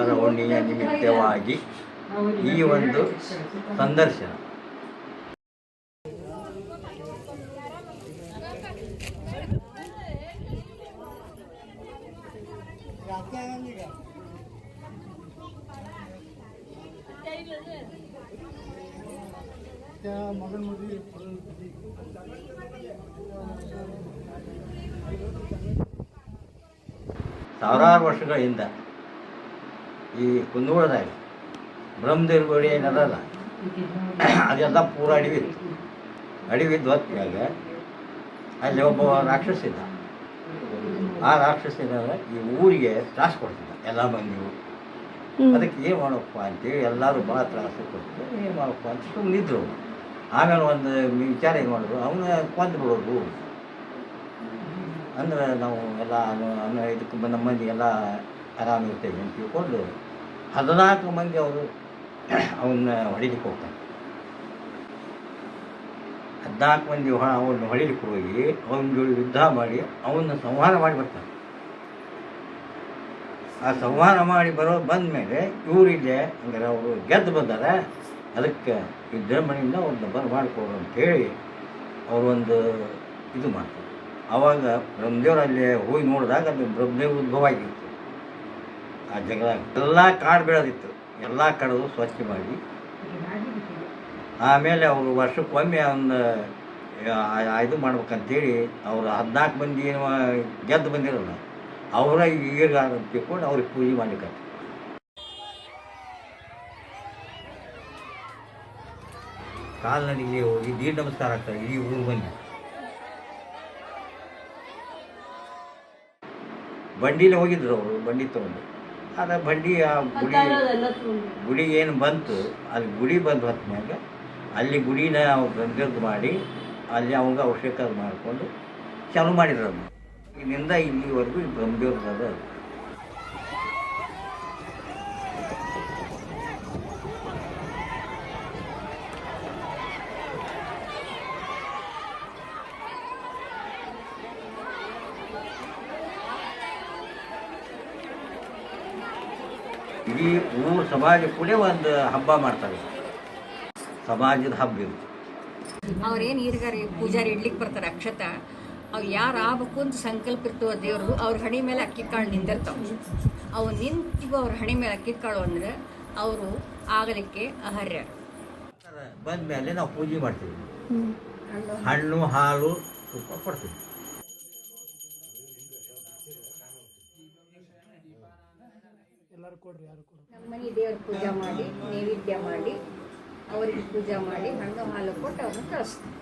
ಭಾನುವಾರ ಹುಣ್ಣಿಮೆಯ ನಿಮಿತ್ತವಾಗಿ ಈ ಒಂದು ಸಂದರ್ಶನ. ಸಾವಿರಾರು ವರ್ಷಗಳ ಹಿಂದೆ ಈ ಕುಂದಗೋಳದಾಗ ಬ್ರಹ್ಮದೇವ್ರ ಗುಡಿ ಏನದಲ್ಲ ಅದೆಲ್ಲ ಪೂರ ಅಡಿವಿದ್ದು ಹೊತ್ತಿನಾಗ ಅಲ್ಲಿ ಒಬ್ಬ ರಾಕ್ಷಸ ಇದ್ದ. ಆ ರಾಕ್ಷಸನ ಈ ಊರಿಗೆ ತ್ರಾಸ ಕೊಡ್ತಿದ್ದ ಎಲ್ಲ ಮಂದಿಗೂ. ಅದಕ್ಕೆ ಏನು ಮಾಡಪ್ಪ ಅಂತೇಳಿ ಎಲ್ಲರೂ ಭಾಳ ತ್ರಾಸು ಕೊಡ್ತಿದ್ದ. ಏನು ಮಾಡಪ್ಪ ಅಂತ ಸುಮ್ಮನಿದ್ರು. ಆಮೇಲೆ ಒಂದು ವಿಚಾರ ಏನು ಮಾಡಿದ್ರು, ಅವನ್ನ ಕೊಂದು ಬಿಡೋದು ಅಂದ್ರೆ ನಾವು ಎಲ್ಲ ಇದಕ್ಕೆ ನಮ್ಮ ಮಂದಿ ಎಲ್ಲ ಆರಾಮಿರ್ತೇವೆ ಅಂತ ತಿಳ್ಕೊಂಡು 14 ಮಂದಿ ಅವರು ಅವನ್ನ ಹೊಡಿಲಿಕ್ಕೆ ಹೋಗ್ತಾರೆ. 14 ಮಂದಿ ಅವನ್ನ ಹೊಡಿಲಿಕ್ಕೆ ಹೋಗಿ ಅವನ ಜೋಡಿ ಯುದ್ಧ ಮಾಡಿ ಅವನ್ನ ಸಂಹಾರ ಮಾಡಿ ಬರ್ತಾರೆ. ಆ ಸಂಹಾರ ಮಾಡಿ ಬಂದ ಮೇಲೆ ಇವರಿಲ್ಲೇ ಅಂದರೆ ಅವರು ಗೆದ್ದು ಬಂದಾರೆ. ಅದಕ್ಕೆ ವಿಜೃಂಭಣೆಯಿಂದ ಅವ್ರನ್ನ ಮಾಡಿಕೊಡು ಅಂತೇಳಿ ಅವರು ಒಂದು ಇದು ಮಾಡ್ತಾರೆ. ಆವಾಗ ಬ್ರಹ್ಮದೇವರಲ್ಲಿ ಹೋಗಿ ನೋಡಿದಾಗ ಅದು ಬ್ರಹ್ಮದೇವ್ರ ಉದ್ಭವ ಆಗಿತ್ತು. ಆ ಜಗಳ ಎಲ್ಲ ಕಾಡು ಬೆಳೆದಿತ್ತು. ಎಲ್ಲ ಕಡೆದು ಸ್ವಚ್ಛ ಮಾಡಿ ಆಮೇಲೆ ಅವರು ವರ್ಷಕ್ಕೊಮ್ಮೆ ಒಂದು ಇದು ಮಾಡ್ಬೇಕಂತೇಳಿ ಅವರು 14 ಮಂದಿ ಏನು ಗೆದ್ದು ಬಂದಿರಲ್ಲ ಅವರ ಈಗ ತಿಳ್ಕೊಂಡು ಅವ್ರಿಗೆ ಪೂಜೆ ಮಾಡ್ಲಿಕ್ಕೆ ಕಾಲ್ನಡಿಗೆ ಹೋಗಿ ದೀರ್ಘ ನಮಸ್ಕಾರ ಆಗ್ತಾರೆ. ಇಡೀ ಊರು ಬಂದು ಬಂಡಿಲಿ ಹೋಗಿದ್ರು ಅವರು, ಬಂಡಿ ತೊಗೊಂಡು. ಆದರೆ ಬಂಡಿ ಆ ಗುಡಿ ಏನು ಬಂತು ಅಲ್ಲಿ ಗುಡಿ ಬಂದು ಹೊತ್ತಿನಾಗ ಅಲ್ಲಿ ಗುಡಿನ ಅವ್ರು ರಂಗದ್ದು ಮಾಡಿ ಅಲ್ಲಿ ಅವಾಗ ಅವಶ್ಯಕ ಮಾಡಿಕೊಂಡು ಚಾಲು ಮಾಡಿದ್ರು. ಅದು ಇಲ್ಲಿಂದ ಇಲ್ಲಿವರೆಗೂ ಬ್ರಹ್ಮದೇವ್ರದ ಇಡೀ ಊರು ಸಮಾಜ ಕೂಡ ಒಂದು ಹಬ್ಬ ಮಾಡ್ತಾರೆ. ಸಮಾಜದ ಹಬ್ಬ ಇದು. ಅವ್ರೇನು ಈರ್ಗಾರಿ ಪೂಜಾರಿ ಇಡ್ಲಿಕ್ಕೆ ಬರ್ತಾರೆ ಅಕ್ಷತ. ಅವು ಯಾರು ಆಗ್ಬೇಕು ಅಂತ ಸಂಕಲ್ಪ ಇರ್ತವ ದೇವರು ಅವ್ರ ಹಣಿ ಮೇಲೆ ಅಕ್ಕಿ ಕಾಳು ನಿಂದಿರ್ತಾವೆ. ಅವು ನಿಂತಿಗೂ ಅವ್ರ ಹಣಿ ಮೇಲೆ ಅಕ್ಕಿ ಕಾಳು ಅಂದರೆ ಅವರು ಆಗಲಿಕ್ಕೆ ಅರ್ಹರ. ಬಂದ ಮೇಲೆ ನಾವು ಪೂಜೆ ಮಾಡ್ತೀವಿ. ಹಣ್ಣು ಹಾಲು ತುಪ್ಪ ಕೊಡ್ತೀವಿ. ನಮ್ಮ ಮನೆ ದೇವ್ರ ಪೂಜೆ ಮಾಡಿ ನೈವೇದ್ಯ ಮಾಡಿ ಅವರಿಗೆ ಪೂಜೆ ಮಾಡಿ ಹಣ್ಣು ಹಾಲು ಕೊಟ್ಟು ಅವ್ರನ್ನ ಕಳಿಸ್ತೀವಿ.